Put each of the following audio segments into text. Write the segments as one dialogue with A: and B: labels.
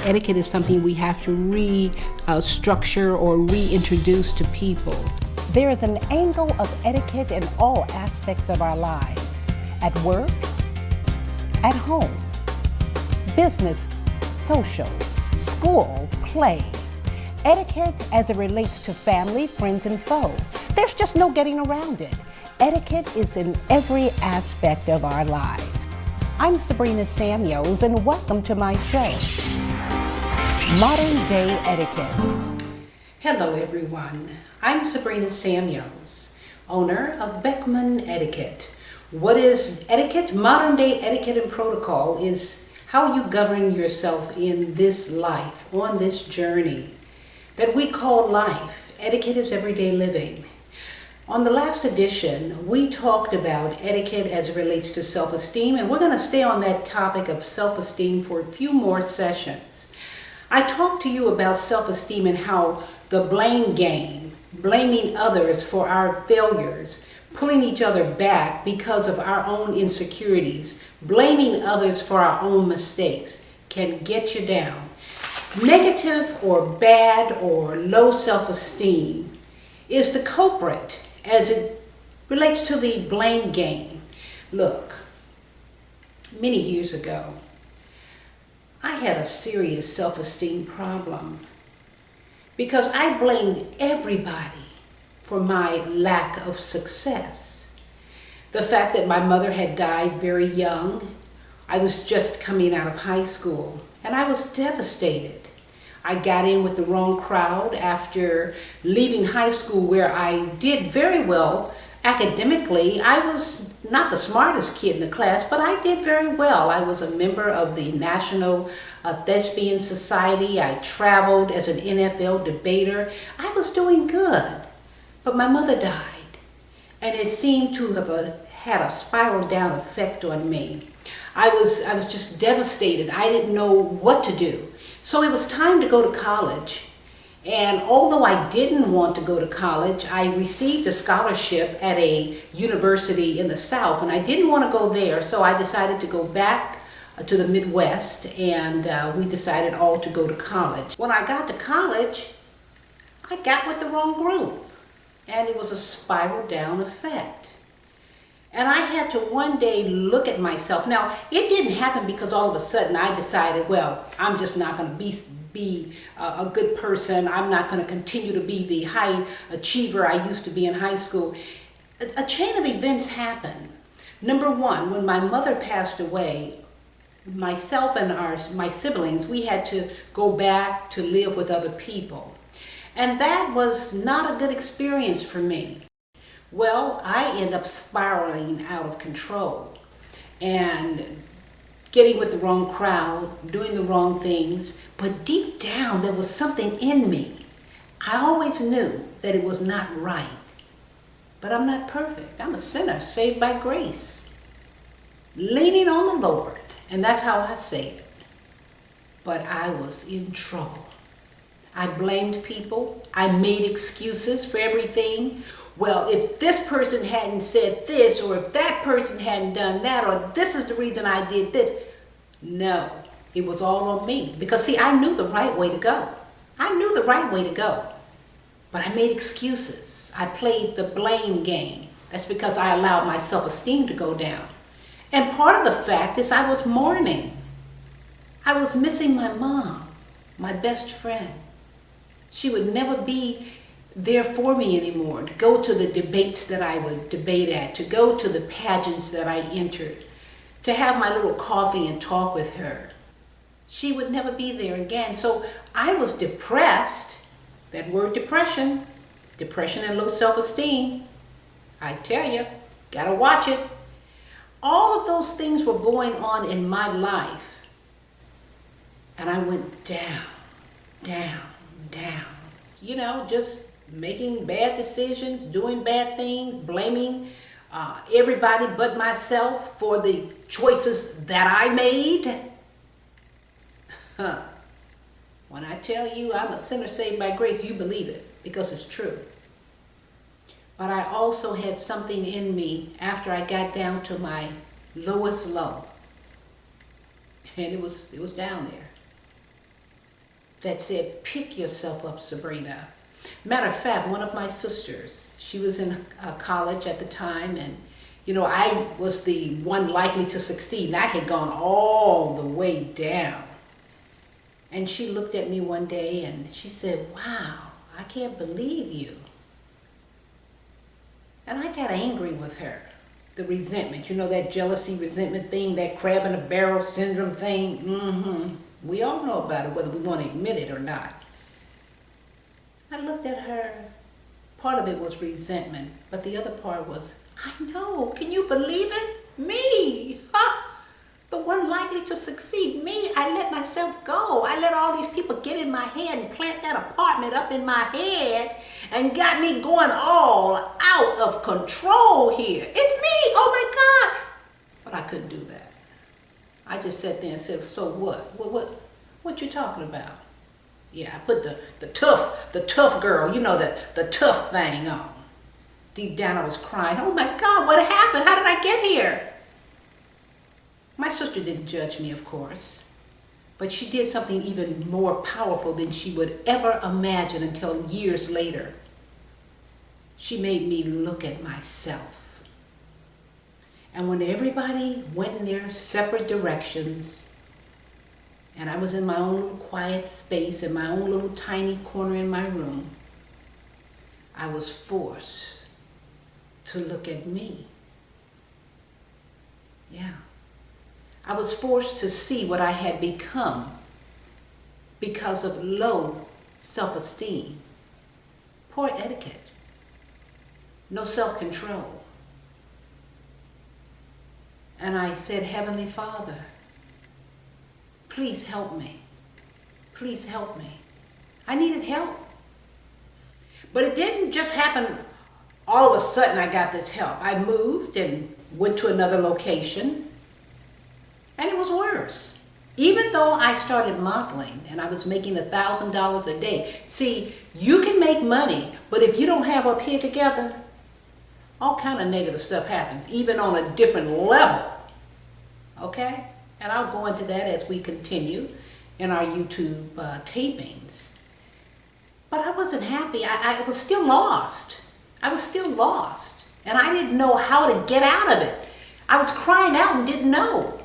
A: Etiquette is something we have to restructure or reintroduce to people.
B: There is an angle of etiquette in all aspects of our lives. At work, at home, business, social, school, play. Etiquette as it relates to family, friends, and foe. There's just no getting around it. Etiquette is in every aspect of our lives. I'm Sabrina Samuels, and welcome to my show, Modern Day Etiquette.
A: Hello everyone, I'm Sabrina Samuels, owner of Beckman Etiquette. What is etiquette? Modern day etiquette and protocol is how you govern yourself in this life, on this journey that we call life. Etiquette is everyday living. On the last edition, we talked about etiquette as it relates to self-esteem, and we're going to stay on that topic of self-esteem for a few more sessions. I talked to you about self-esteem and how the blame game, blaming others for our failures, pulling each other back because of our own insecurities, blaming others for our own mistakes can get you down. Negative or bad or low self-esteem is the culprit as it relates to the blame game. Look, many years ago, I had a serious self-esteem problem because I blamed everybody for my lack of success. The fact that my mother had died very young, I was just coming out of high school, and I was devastated. I got in with the wrong crowd after leaving high school where I did very well academically. I was not the smartest kid in the class, but I did very well. I was a member of the National Thespian Society. I traveled as an NFL debater. I was doing good, but my mother died, and it seemed to have had a spiral down effect on me. I was just devastated. I didn't know what to do. So it was time to go to college, and although I didn't want to go to college, I received a scholarship at a university in the South, and I didn't want to go there, so I decided to go back to the Midwest, and we decided all to go to college. When I got to college, I got with the wrong group, and it was a spiral down effect. And I had to one day look at myself. Now, it didn't happen because all of a sudden I decided, well, I'm just not going to be a good person. I'm not going to continue to be the high achiever I used to be in high school. A chain of events happened. Number one, when my mother passed away, myself and my siblings, we had to go back to live with other people. And that was not a good experience for me. Well, I ended up spiraling out of control and getting with the wrong crowd, doing the wrong things. But deep down, there was something in me. I always knew that it was not right. But I'm not perfect. I'm a sinner saved by grace, leaning on the Lord. And that's how I say it. But I was in trouble. I blamed people. I made excuses for everything. Well, if this person hadn't said this, or if that person hadn't done that, or this is the reason I did this. No, it was all on me. Because see, I knew the right way to go. I knew the right way to go. But I made excuses. I played the blame game. That's because I allowed my self-esteem to go down. And part of the fact is I was mourning. I was missing my mom, my best friend. She would never be there for me anymore, to go to the debates that I would debate at, to go to the pageants that I entered, to have my little coffee and talk with her. She would never be there again. So I was depressed. That word depression and low self-esteem, I tell you, gotta watch it. All of those things were going on in my life, and I went down, down, down. You know, just making bad decisions, doing bad things, blaming everybody but myself for the choices that I made. When I tell you I'm a sinner saved by grace, you believe it because it's true. But I also had something in me after I got down to my lowest low. And it was down there. that said, pick yourself up, Sabrina. Matter of fact, one of my sisters, she was in college at the time, and I was the one likely to succeed, and I had gone all the way down. And she looked at me one day and she said, wow, I can't believe you. And I got angry with her. The resentment, that jealousy, resentment thing, that crab in a barrel syndrome thing. We all know about it, whether we want to admit it or not. I looked at her. Part of it was resentment, but the other part was, I know, can you believe it? Me, the one likely to succeed, me. I let myself go. I let all these people get in my head and plant that apartment up in my head and got me going all out of control here. It's me, oh my God. But I couldn't do that. I just sat there and said, so what? What you talking about? Yeah, I put the tough girl, the tough thing on. Deep down I was crying, oh my God, what happened? How did I get here? My sister didn't judge me, of course, but she did something even more powerful than she would ever imagine until years later. She made me look at myself. And when everybody went in their separate directions, and I was in my own little quiet space, in my own little tiny corner in my room, I was forced to look at me. Yeah. I was forced to see what I had become because of low self-esteem, poor etiquette, no self-control. And I said, Heavenly Father, please help me. Please help me. I needed help. But it didn't just happen all of a sudden I got this help. I moved and went to another location. And it was worse. Even though I started modeling and I was making $1,000 a day. See, you can make money, but if you don't have up here together, all kind of negative stuff happens, even on a different level. Okay? And I'll go into that as we continue in our YouTube tapings. But I wasn't happy. I was still lost. I was still lost. And I didn't know how to get out of it. I was crying out and didn't know.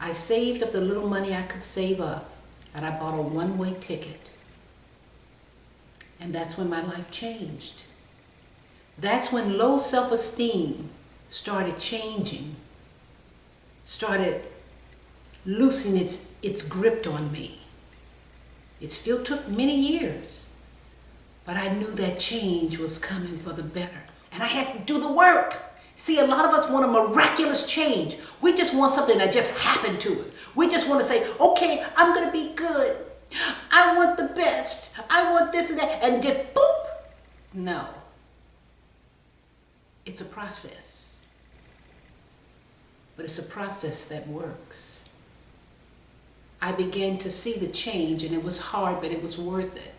A: I saved up the little money I could save up, and I bought a one-way ticket. And that's when my life changed. That's when low self-esteem started changing, started loosening its grip on me. It still took many years, but I knew that change was coming for the better. And I had to do the work. See, a lot of us want a miraculous change. We just want something that just happened to us. We just want to say, okay, I'm going to be good. I want the best. I want this and that. And just boop. No. It's a process. But it's a process that works. I began to see the change, and it was hard, but it was worth it.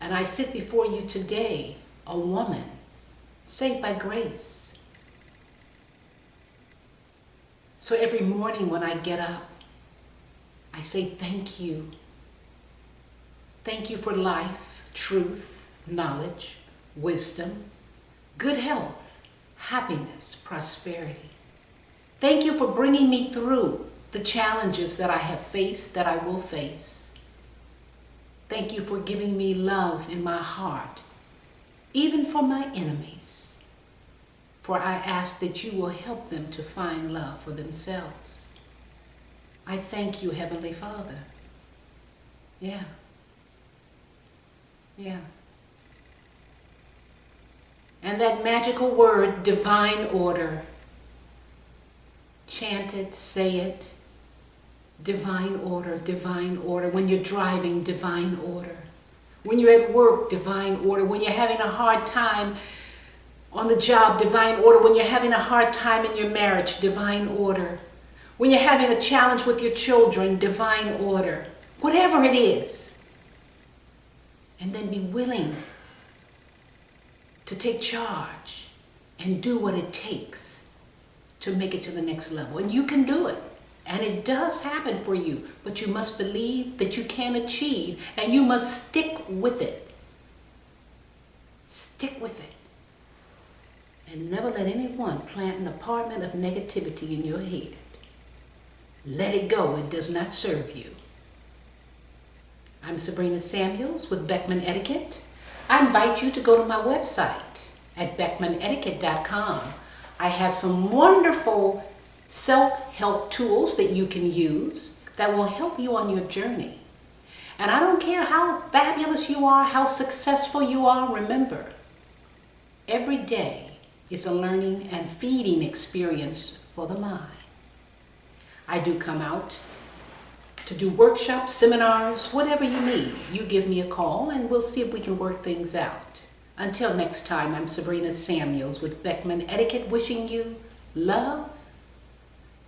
A: And I sit before you today, a woman, saved by grace. So every morning when I get up, I say thank you. Thank you for life, truth, knowledge, wisdom, good health, happiness, prosperity. Thank you for bringing me through the challenges that I have faced, that I will face. Thank you for giving me love in my heart, even for my enemies. For I ask that you will help them to find love for themselves. I thank you, Heavenly Father. Yeah. Yeah. And that magical word, divine order. Chant it, say it. Divine order, divine order. When you're driving, divine order. When you're at work, divine order. When you're having a hard time on the job, divine order. When you're having a hard time in your marriage, divine order. When you're having a challenge with your children, divine order. Whatever it is. And then be willing to take charge and do what it takes to make it to the next level. And you can do it. And it does happen for you, but you must believe that you can achieve, and you must stick with it. Stick with it. And never let anyone plant an apartment of negativity in your head. Let it go. It does not serve you. I'm Sabrina Samuels with Beckman Etiquette. I invite you to go to my website at beckmanetiquette.com. I have some wonderful self-help tools that you can use that will help you on your journey. And I don't care how fabulous you are, how successful you are, remember, every day is a learning and feeding experience for the mind. I do come out to do workshops, seminars, whatever you need. You give me a call and we'll see if we can work things out. Until next time, I'm Sabrina Samuels with Beckman Etiquette, wishing you love,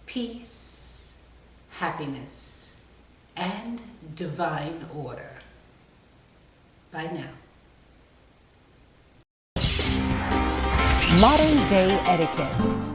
A: peace, happiness, and divine order. Bye now.
B: Modern day etiquette.